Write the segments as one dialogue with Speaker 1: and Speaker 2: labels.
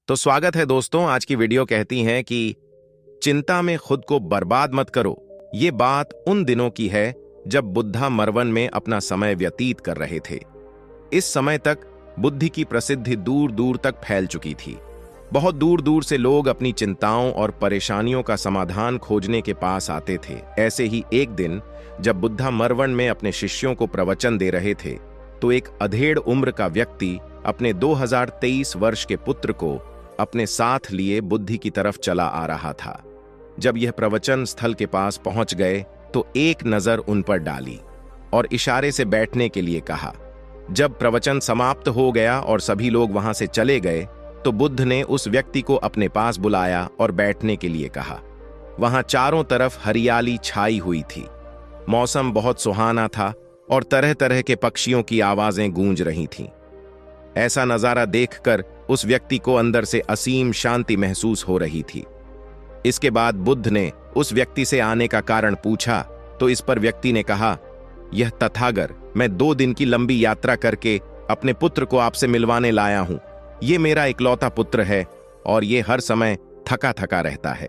Speaker 1: तो स्वागत है दोस्तों। आज की वीडियो कहती है कि चिंता में खुद को बर्बाद मत करो। ये बात उन दिनों की है जब बुद्धा मरवन में अपना समय व्यतीत कर रहे थे। इस समय तक बुद्धि की प्रसिद्धि दूर दूर तक फैल चुकी थी। बहुत दूर दूर से लोग अपनी चिंताओं और परेशानियों का समाधान खोजने के पास आते थे। ऐसे ही एक दिन जब बुद्धा मरवन में अपने शिष्यों को प्रवचन दे रहे थे तो एक अधेड़ उम्र का व्यक्ति अपने 2023 वर्ष के पुत्र को अपने साथ लिए बुद्धि की तरफ चला आ रहा था। जब यह प्रवचन स्थल के पास पहुंच गए तो एक नजर उन पर डाली और इशारे से बैठने के लिए कहा। जब प्रवचन समाप्त हो गया और सभी लोग वहां से चले गए तो बुद्ध ने उस व्यक्ति को अपने पास बुलाया और बैठने के लिए कहा। वहां चारों तरफ हरियाली छाई हुई थी। मौसम बहुत सुहाना था और तरह तरह के पक्षियों की आवाजें गूंज रही थीं। ऐसा नजारा देखकर उस व्यक्ति को अंदर से असीम शांति महसूस हो रही थी। इसके बाद बुद्ध ने उस व्यक्ति से आने का कारण पूछा तो इस पर व्यक्ति ने कहा, यह तथागत, मैं 2 दिन की लंबी यात्रा करके अपने पुत्र को आपसे मिलवाने लाया हूं। ये मेरा इकलौता पुत्र है और ये हर समय थका थका रहता है।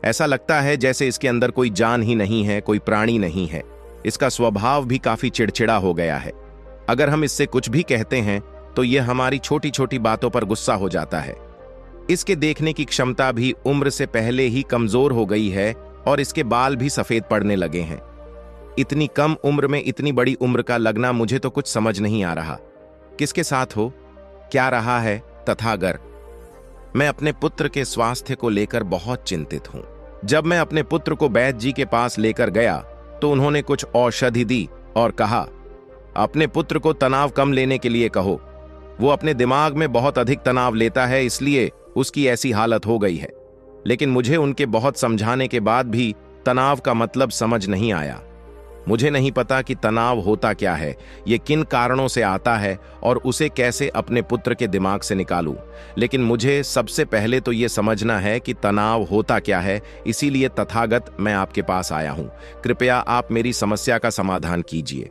Speaker 1: ऐसा लगता है जैसे इसके अंदर कोई जान ही नहीं है, कोई प्राणी नहीं है। इसका स्वभाव भी काफी चिड़चिड़ा हो गया है। अगर हम इससे कुछ भी कहते हैं तो यह हमारी छोटी छोटी बातों पर गुस्सा हो जाता है। इसके देखने की क्षमता भी उम्र से पहले ही कमजोर हो गई है और इसके बाल भी सफेद पड़ने लगे हैं। इतनी कम उम्र में इतनी बड़ी उम्र का लगना मुझे तो कुछ समझ नहीं आ रहा। किसके साथ हो, क्या रहा है तथागत? मैं अपने पुत्र के स्वास्थ्य को लेकर बहुत चिंतित हूं। जब मैं अपने पुत्र को वैद्य जी के पास लेकर गया तो उन्होंने कुछ औषधि दी और कहा, अपने पुत्र को तनाव कम लेने के लिए कहो। वो अपने दिमाग में बहुत अधिक तनाव लेता है, इसलिए उसकी ऐसी हालत हो गई है। लेकिन मुझे उनके बहुत समझाने के बाद भी तनाव का मतलब समझ नहीं आया। मुझे नहीं पता कि तनाव होता क्या है, ये किन कारणों से आता है और उसे कैसे अपने पुत्र के दिमाग से निकालूं। लेकिन मुझे सबसे पहले तो ये समझना है कि तनाव होता क्या है, इसीलिए तथागत मैं आपके पास आया हूं। कृपया आप मेरी समस्या का समाधान कीजिए।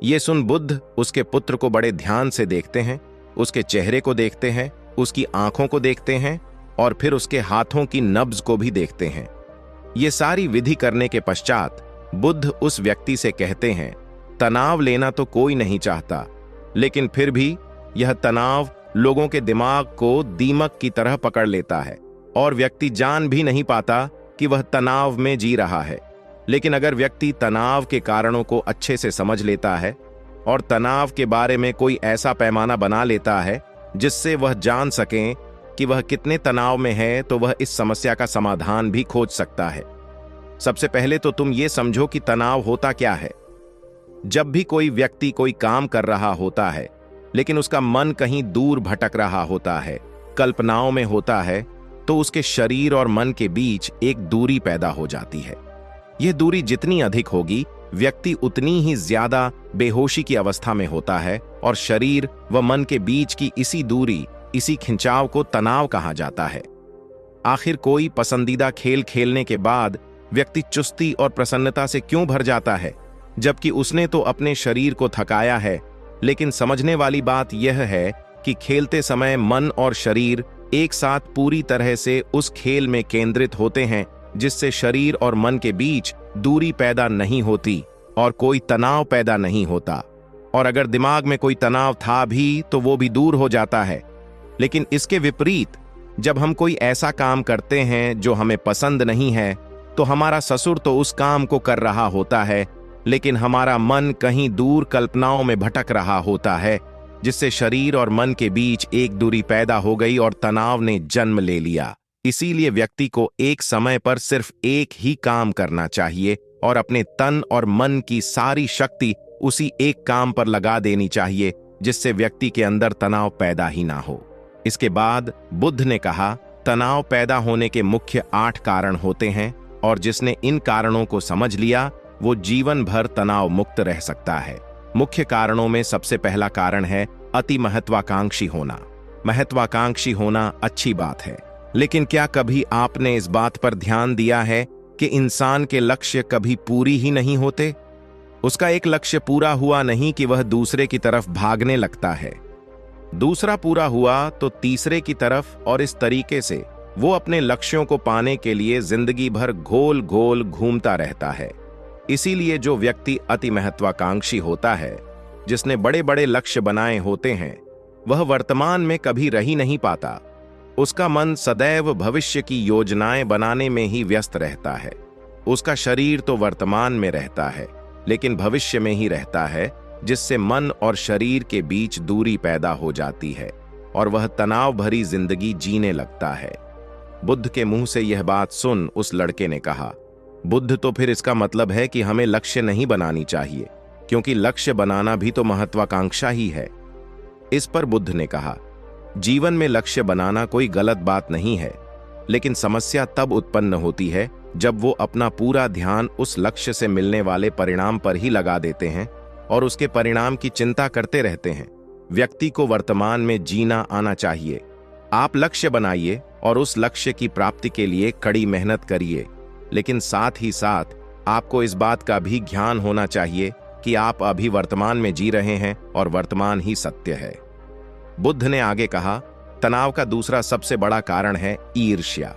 Speaker 1: ये सुन बुद्ध उसके पुत्र को बड़े ध्यान से देखते हैं, उसके चेहरे को देखते हैं, उसकी आंखों को देखते हैं और फिर उसके हाथों की नब्ज को भी देखते हैं। ये सारी विधि करने के पश्चात बुद्ध उस व्यक्ति से कहते हैं, तनाव लेना तो कोई नहीं चाहता, लेकिन फिर भी यह तनाव लोगों के दिमाग को दीमक की तरह पकड़ लेता है और व्यक्ति जान भी नहीं पाता कि वह तनाव में जी रहा है। लेकिन अगर व्यक्ति तनाव के कारणों को अच्छे से समझ लेता है और तनाव के बारे में कोई ऐसा पैमाना बना लेता है जिससे वह जान सकें कि वह कितने तनाव में है, तो वह इस समस्या का समाधान भी खोज सकता है। सबसे पहले तो तुम ये समझो कि तनाव होता क्या है। जब भी कोई व्यक्ति कोई काम कर रहा होता है लेकिन उसका मन कहीं दूर भटक रहा होता है, कल्पनाओं में होता है, तो उसके शरीर और मन के बीच एक दूरी पैदा हो जाती है। यह दूरी जितनी अधिक होगी, व्यक्ति उतनी ही ज्यादा बेहोशी की अवस्था में होता है और शरीर व मन के बीच की इसी दूरी, इसी खिंचाव को तनाव कहा जाता है। आखिर कोई पसंदीदा खेल खेलने के बाद व्यक्ति चुस्ती और प्रसन्नता से क्यों भर जाता है, जबकि उसने तो अपने शरीर को थकाया है। लेकिन समझने वाली बात यह है कि खेलते समय मन और शरीर एक साथ पूरी तरह से उस खेल में केंद्रित होते हैं, जिससे शरीर और मन के बीच दूरी पैदा नहीं होती और कोई तनाव पैदा नहीं होता। और अगर दिमाग में कोई तनाव था भी तो वो भी दूर हो जाता है। लेकिन इसके विपरीत जब हम कोई ऐसा काम करते हैं जो हमें पसंद नहीं है, तो हमारा ससुर तो उस काम को कर रहा होता है, लेकिन हमारा मन कहीं दूर कल्पनाओं में भटक रहा होता है, जिससे शरीर और मन के बीच एक दूरी पैदा हो गई और तनाव ने जन्म ले लिया। इसीलिए व्यक्ति को एक समय पर सिर्फ एक ही काम करना चाहिए और अपने तन और मन की सारी शक्ति उसी एक काम पर लगा देनी चाहिए, जिससे व्यक्ति के अंदर तनाव पैदा ही ना हो। इसके बाद बुद्ध ने कहा, तनाव पैदा होने के मुख्य 8 कारण होते हैं और जिसने इन कारणों को समझ लिया वो जीवन भर तनाव मुक्त रह सकता है। मुख्य कारणों में सबसे पहला कारण है अति महत्वाकांक्षी होना। महत्वाकांक्षी होना अच्छी बात है, लेकिन क्या कभी आपने इस बात पर ध्यान दिया है कि इंसान के लक्ष्य कभी पूरी ही नहीं होते? उसका एक लक्ष्य पूरा हुआ नहीं कि वह दूसरे की तरफ भागने लगता है। दूसरा पूरा हुआ तो तीसरे की तरफ, और इस तरीके से वो अपने लक्ष्यों को पाने के लिए जिंदगी भर गोल गोल घूमता रहता है। इसीलिए जो व्यक्ति अति महत्वाकांक्षी होता है, जिसने बड़े बड़े लक्ष्य बनाए होते हैं, वह वर्तमान में कभी रह ही नहीं पाता। उसका मन सदैव भविष्य की योजनाएं बनाने में ही व्यस्त रहता है। उसका शरीर तो वर्तमान में रहता है, लेकिन भविष्य में ही रहता है, जिससे मन और शरीर के बीच दूरी पैदा हो जाती है और वह तनाव भरी जिंदगी जीने लगता है। बुद्ध के मुंह से यह बात सुन उस लड़के ने कहा, बुद्ध, तो फिर इसका मतलब है कि हमें लक्ष्य नहीं बनानी चाहिए, क्योंकि लक्ष्य बनाना भी तो महत्वाकांक्षा ही है। इस पर बुद्ध ने कहा, जीवन में लक्ष्य बनाना कोई गलत बात नहीं है, लेकिन समस्या तब उत्पन्न होती है जब वो अपना पूरा ध्यान उस लक्ष्य से मिलने वाले परिणाम पर ही लगा देते हैं और उसके परिणाम की चिंता करते रहते हैं। व्यक्ति को वर्तमान में जीना आना चाहिए। आप लक्ष्य बनाइए और उस लक्ष्य की प्राप्ति के लिए कड़ी मेहनत करिए, लेकिन साथ ही साथ आपको इस बात का भी ज्ञान होना चाहिए कि आप अभी वर्तमान में जी रहे हैं और वर्तमान ही सत्य है। बुद्ध ने आगे कहा, तनाव का दूसरा सबसे बड़ा कारण है ईर्ष्या।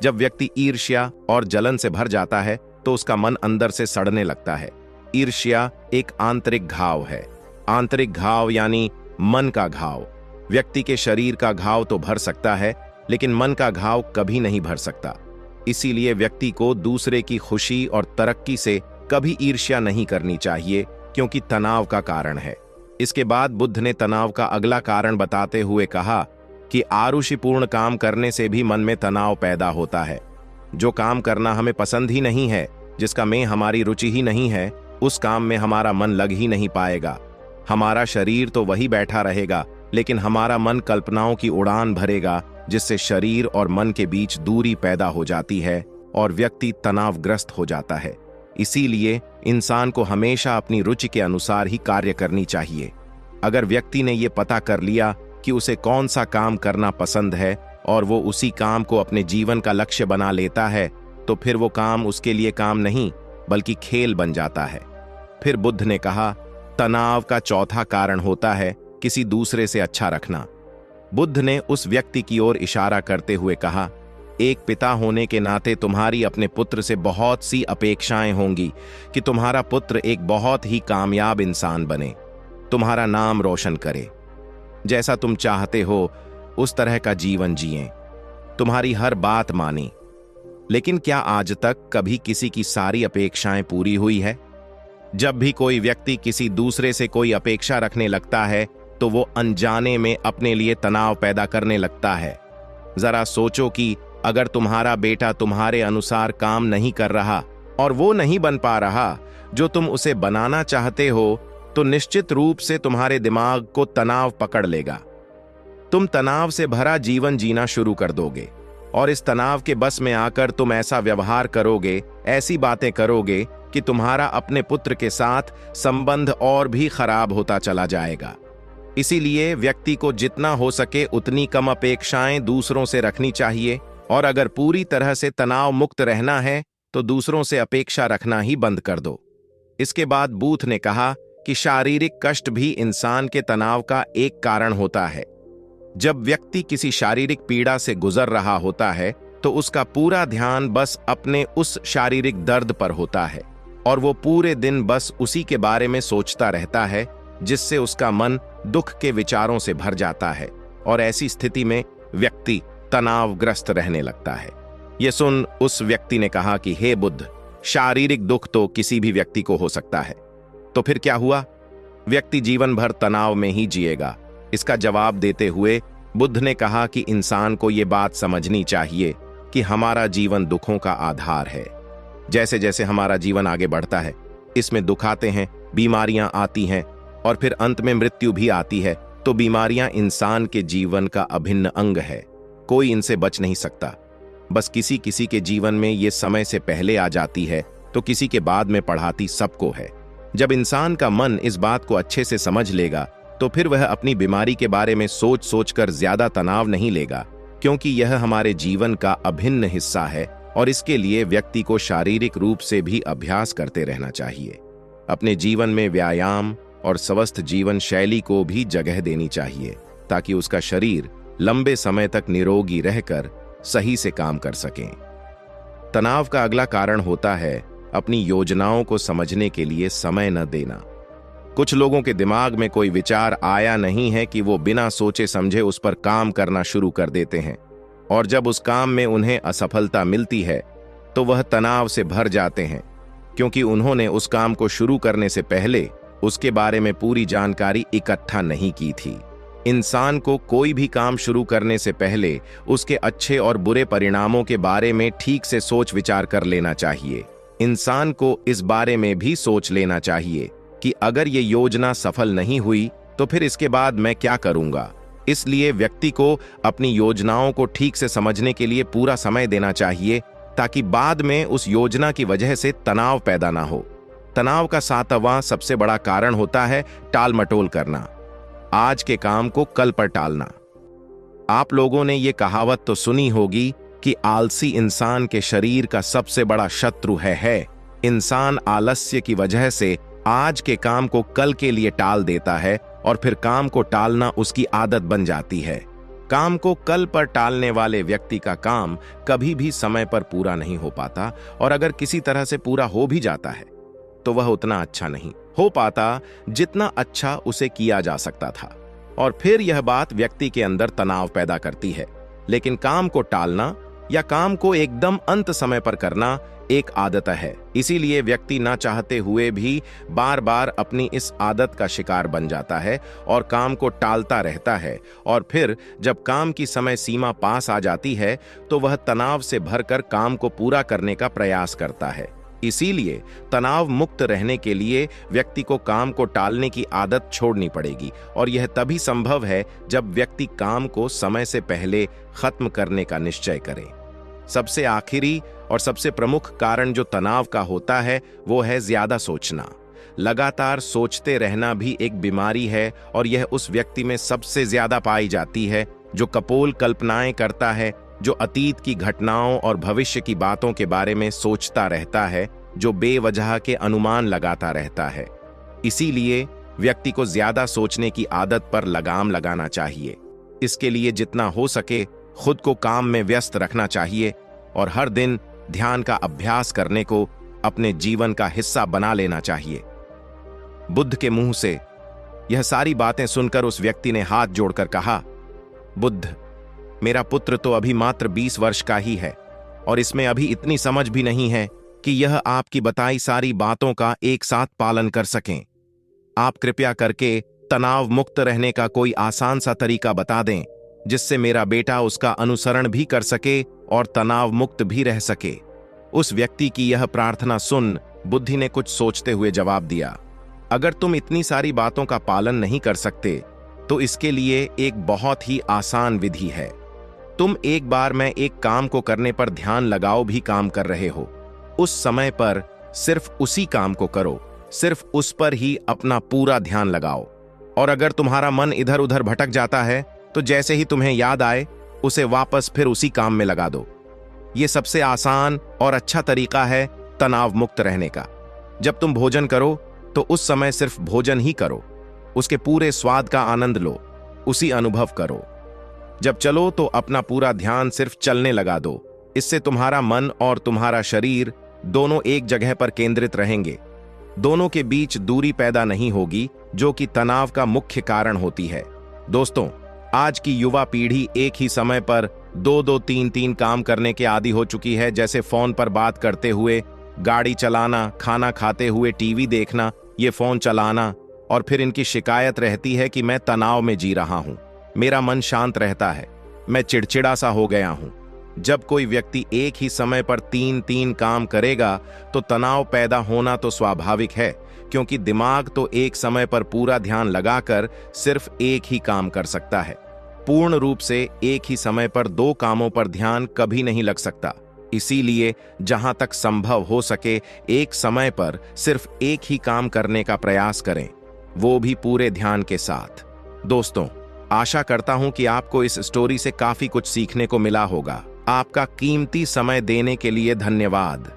Speaker 1: जब व्यक्ति ईर्ष्या और जलन से भर जाता है तो उसका मन अंदर से सड़ने लगता है। ईर्ष्या एक आंतरिक घाव है। आंतरिक घाव यानी मन का घाव। व्यक्ति के शरीर का घाव तो भर सकता है, लेकिन मन का घाव कभी नहीं भर सकता। इसीलिए व्यक्ति को दूसरे की खुशी और तरक्की से कभी ईर्ष्या नहीं करनी चाहिए, क्योंकि तनाव का कारण है। इसके बाद बुद्ध ने तनाव का अगला कारण बताते हुए कहा कि आरुषिपूर्ण काम करने से भी मन में तनाव पैदा होता है। जो काम करना हमें पसंद ही नहीं है, जिसका में हमारी रुचि ही नहीं है, उस काम में हमारा मन लग ही नहीं पाएगा। हमारा शरीर तो वही बैठा रहेगा, लेकिन हमारा मन कल्पनाओं की उड़ान भरेगा, जिससे शरीर और मन के बीच दूरी पैदा हो जाती है और व्यक्ति तनावग्रस्त हो जाता है। इसीलिए इंसान को हमेशा अपनी रुचि के अनुसार ही कार्य करनी चाहिए। अगर व्यक्ति ने यह पता कर लिया कि उसे कौन सा काम करना पसंद है और वो उसी काम को अपने जीवन का लक्ष्य बना लेता है, तो फिर वो काम उसके लिए काम नहीं बल्कि खेल बन जाता है। फिर बुद्ध ने कहा, तनाव का चौथा कारण होता है किसी दूसरे से अच्छा रखना। बुद्ध ने उस व्यक्ति की ओर इशारा करते हुए कहा, एक पिता होने के नाते तुम्हारी अपने पुत्र से बहुत सी अपेक्षाएं होंगी कि तुम्हारा पुत्र एक बहुत ही कामयाब इंसान बने, तुम्हारा नाम रोशन करे, जैसा तुम चाहते हो उस तरह का जीवन जिए, तुम्हारी हर बात माने। लेकिन क्या आज तक कभी किसी की सारी अपेक्षाएं पूरी हुई है? जब भी कोई व्यक्ति किसी दूसरे से कोई अपेक्षा रखने लगता है तो वो अनजाने में अपने लिए तनाव पैदा करने लगता है। जरा सोचो कि अगर तुम्हारा बेटा तुम्हारे अनुसार काम नहीं कर रहा और वो नहीं बन पा रहा जो तुम उसे बनाना चाहते हो, तो निश्चित रूप से तुम्हारे दिमाग को तनाव पकड़ लेगा। तुम तनाव से भरा जीवन जीना शुरू कर दोगे और इस तनाव के बस में आकर तुम ऐसा व्यवहार करोगे, ऐसी बातें करोगे कि तुम्हारा अपने पुत्र के साथ संबंध और भी खराब होता चला जाएगा। इसीलिए व्यक्ति को जितना हो सके उतनी कम अपेक्षाएं दूसरों से रखनी चाहिए, और अगर पूरी तरह से तनाव मुक्त रहना है तो दूसरों से अपेक्षा रखना ही बंद कर दो। इसके बाद बूथ ने कहा कि शारीरिक कष्ट भी इंसान के तनाव का एक कारण होता है। जब व्यक्ति किसी शारीरिक पीड़ा से गुजर रहा होता है तो उसका पूरा ध्यान बस अपने उस शारीरिक दर्द पर होता है और वो पूरे दिन बस उसी के बारे में सोचता रहता है, जिससे उसका मन दुख के विचारों से भर जाता है और ऐसी स्थिति में व्यक्ति तनावग्रस्त रहने लगता है। ये सुन उस व्यक्ति ने कहा कि हे बुद्ध, शारीरिक दुख तो किसी भी व्यक्ति को हो सकता है, तो फिर क्या हुआ? व्यक्ति जीवन भर तनाव में ही जिएगा। इसका जवाब देते हुए बुद्ध ने कहा कि इंसान को ये बात समझनी चाहिए कि हमारा जीवन दुखों का आधार है। जैसे जैसे हमारा जीवन आगे बढ़ता है, इसमें दुख आते हैं, बीमारियां आती हैं और फिर अंत में मृत्यु भी आती है। तो बीमारियां इंसान के जीवन का अभिन्न अंग है, कोई इनसे बच नहीं सकता। बस किसी किसी के जीवन में ये समय से पहले आ जाती है तो किसी के बाद में पढ़ाती सबको है। जब इंसान का मन इस बात को अच्छे से समझ लेगा तो फिर वह अपनी बीमारी के बारे में सोच सोचकर ज्यादा तनाव नहीं लेगा, क्योंकि यह हमारे जीवन का अभिन्न हिस्सा है और इसके लिए व्यक्ति को शारीरिक रूप से भी अभ्यास करते रहना चाहिए। अपने जीवन में व्यायाम और स्वस्थ जीवन शैली को भी जगह देनी चाहिए ताकि उसका शरीर लंबे समय तक निरोगी रहकर सही से काम कर सके। तनाव का अगला कारण होता है अपनी योजनाओं को समझने के लिए समय न देना। कुछ लोगों के दिमाग में कोई विचार आया नहीं है कि वो बिना सोचे समझे उस पर काम करना शुरू कर देते हैं, और जब उस काम में उन्हें असफलता मिलती है तो वह तनाव से भर जाते हैं, क्योंकि उन्होंने उस काम को शुरू करने से पहले उसके बारे में पूरी जानकारी इकट्ठा नहीं की थी। इंसान को कोई भी काम शुरू करने से पहले उसके अच्छे और बुरे परिणामों के बारे में ठीक से सोच विचार कर लेना चाहिए। इंसान को इस बारे में भी सोच लेना चाहिए कि अगर ये योजना सफल नहीं हुई तो फिर इसके बाद मैं क्या करूंगा। इसलिए व्यक्ति को अपनी योजनाओं को ठीक से समझने के लिए पूरा समय देना चाहिए, ताकि बाद में उस योजना की वजह से तनाव पैदा ना हो। तनाव का 7वां सबसे बड़ा कारण होता है टाल मटोल करना, आज के काम को कल पर टालना। आप लोगों ने ये कहावत तो सुनी होगी कि आलसी इंसान के शरीर का सबसे बड़ा शत्रु है। इंसान आलस्य की वजह से आज के काम को कल के लिए टाल देता है और फिर काम को टालना उसकी आदत बन जाती है। काम को कल पर टालने वाले व्यक्ति का काम कभी भी समय पर पूरा नहीं हो पाता, और अगर किसी तरह से पूरा हो भी जाता है तो वह उतना अच्छा नहीं हो पाता जितना अच्छा उसे किया जा सकता था, और फिर यह बात व्यक्ति के अंदर तनाव पैदा करती है। लेकिन काम को टालना या काम को एकदम अंत समय पर करना एक आदत है, इसीलिए व्यक्ति ना चाहते हुए भी बार बार अपनी इस आदत का शिकार बन जाता है और काम को टालता रहता है, और फिर जब काम की समय सीमा पास आ जाती है तो वह तनाव से भरकर काम को पूरा करने का प्रयास करता है। इसीलिए तनाव मुक्त रहने के लिए व्यक्ति को काम को टालने की आदत छोड़नी पड़ेगी, और यह तभी संभव है जब व्यक्ति काम को समय से पहले खत्म करने का निश्चय करे। सबसे आखिरी और सबसे प्रमुख कारण जो तनाव का होता है वो है ज्यादा सोचना। लगातार सोचते रहना भी एक बीमारी है, और यह उस व्यक्ति में सबसे ज्यादा पाई जाती है जो कपोल कल्पनाएं करता है, जो अतीत की घटनाओं और भविष्य की बातों के बारे में सोचता रहता है, जो बेवजह के अनुमान लगाता रहता है। इसीलिए व्यक्ति को ज्यादा सोचने की आदत पर लगाम लगाना चाहिए। इसके लिए जितना हो सके खुद को काम में व्यस्त रखना चाहिए, और हर दिन ध्यान का अभ्यास करने को अपने जीवन का हिस्सा बना लेना चाहिए। बुद्ध के मुंह से यह सारी बातें सुनकर उस व्यक्ति ने हाथ जोड़कर कहा, बुद्ध, मेरा पुत्र तो अभी मात्र 20 वर्ष का ही है, और इसमें अभी इतनी समझ भी नहीं है कि यह आपकी बताई सारी बातों का एक साथ पालन कर सकें। आप कृपया करके तनाव मुक्त रहने का कोई आसान सा तरीका बता दें, जिससे मेरा बेटा उसका अनुसरण भी कर सके और तनाव मुक्त भी रह सके। उस व्यक्ति की यह प्रार्थना सुन बुद्धि ने कुछ सोचते हुए जवाब दिया, अगर तुम इतनी सारी बातों का पालन नहीं कर सकते तो इसके लिए एक बहुत ही आसान विधि है। तुम एक बार मैं एक काम को करने पर ध्यान लगाओ भी काम कर रहे हो, उस समय पर सिर्फ उसी काम को करो, सिर्फ उस पर ही अपना पूरा ध्यान लगाओ। और अगर तुम्हारा मन इधर उधर भटक जाता है तो जैसे ही तुम्हें याद आए उसे वापस फिर उसी काम में लगा दो। यह सबसे आसान और अच्छा तरीका है तनाव मुक्त रहने का। जब तुम भोजन करो तो उस समय सिर्फ भोजन ही करो, उसके पूरे स्वाद का आनंद लो, उसी अनुभव करो। जब चलो तो अपना पूरा ध्यान सिर्फ चलने लगा दो। इससे तुम्हारा मन और तुम्हारा शरीर दोनों एक जगह पर केंद्रित रहेंगे। दोनों के बीच दूरी पैदा नहीं होगी, जो कि तनाव का मुख्य कारण होती है। दोस्तों, आज की युवा पीढ़ी एक ही समय पर 2-2, 3-3 काम करने के आदी हो चुकी है, जैसे फोन पर बात करते हुए, गाड़ी चलाना, खाना खाते हुए टीवी देखना, ये फोन चलाना, और फिर इनकी शिकायत रहती है कि मैं तनाव में जी रहा हूं, मेरा मन शांत रहता है, मैं चिड़चिड़ा सा हो गया हूं। जब कोई व्यक्ति एक ही समय पर 3-3 काम करेगा तो तनाव पैदा होना तो स्वाभाविक है, क्योंकि दिमाग तो एक समय पर पूरा ध्यान लगाकर सिर्फ एक ही काम कर सकता है। पूर्ण रूप से एक ही समय पर 2 कामों पर ध्यान कभी नहीं लग सकता। इसीलिए जहां तक संभव हो सके एक समय पर सिर्फ एक ही काम करने का प्रयास करें, वो भी पूरे ध्यान के साथ। दोस्तों, आशा करता हूं कि आपको इस स्टोरी से काफी कुछ सीखने को मिला होगा। आपका कीमती समय देने के लिए धन्यवाद।